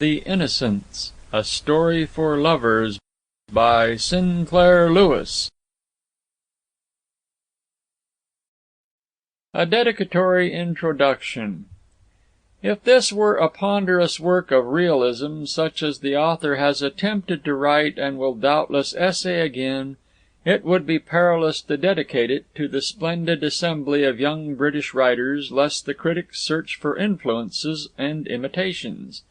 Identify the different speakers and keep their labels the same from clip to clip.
Speaker 1: The Innocents, A Story for Lovers by Sinclair Lewis. A dedicatory introduction. If this were a ponderous work of realism, such as the author has attempted to write and will doubtless essay again, it would be perilous to dedicate it to the splendid assembly of young British writers, lest the critics search for influences and imitations.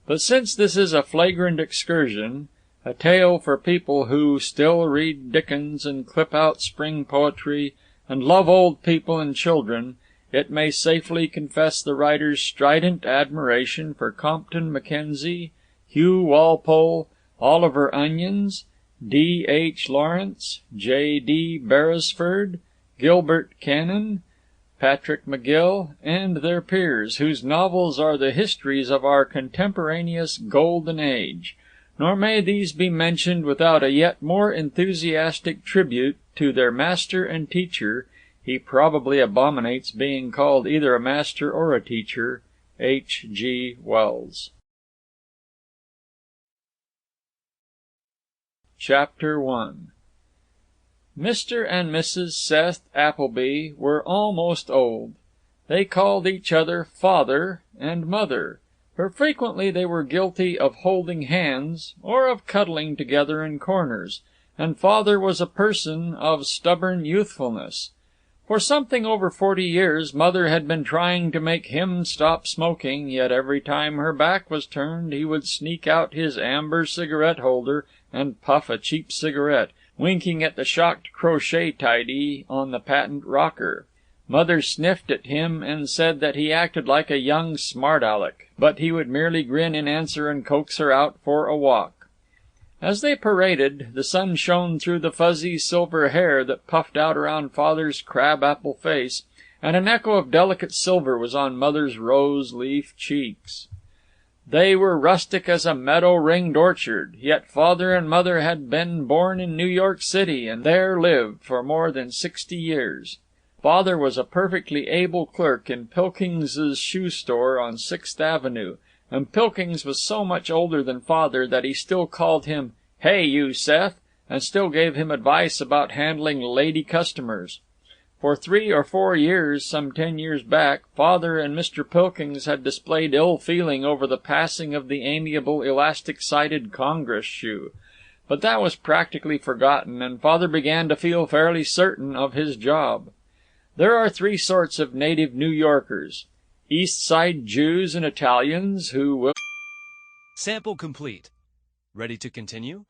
Speaker 1: But since this is a flagrant excursion, a tale for people who still read Dickens and clip out spring poetry, and love old people and children, it may safely confess the writer's strident admiration for Compton Mackenzie, Hugh Walpole, Oliver Onions, D. H. Lawrence, J. D. Beresford, Gilbert Kenan, Patrick McGill, and their peers, whose novels are the histories of our contemporaneous golden age. Nor may these be mentioned without a yet more enthusiastic tribute to their master and teacher. He probably abominates being called either a master or a teacher, H. G. Wells. Chapter 1. Mr. and Mrs. Seth Appleby were almost old. They called each other father and mother, for frequently they were guilty of holding hands, or of cuddling together in corners, and father was a person of stubborn youthfulness. For something over 40 years Mother had been trying to make him stop smoking, yet every time her back was turned he would sneak out his amber cigarette-holder and puff a cheap cigarette, winking at the shocked crochet tidy on the patent rocker. Mother sniffed at him and said that he acted like a young smart-aleck, but he would merely grin in answer and coax her out for a walk. As they paraded, the sun shone through the fuzzy silver hair that puffed out around Father's crab-apple face, and an echo of delicate silver was on Mother's rose-leaf cheeks. They were rustic as a meadow-ringed orchard, yet Father and Mother had been born in New York City, and there lived for more than 60 years. Father was a perfectly able clerk in Pilkings's shoe store on 6th Avenue, and Pilkings was so much older than Father that he still called him, "Hey, you, Seth," and still gave him advice about handling lady customers. For 3 or 4 years, some 10 years back, Father and Mr. Pilkings had displayed ill feeling over the passing of the amiable elastic-sided Congress shoe. But that was practically forgotten, and Father began to feel fairly certain of his job. There are 3 sorts of native New Yorkers: East Side Jews and Italians who will...
Speaker 2: Sample complete. Ready to continue?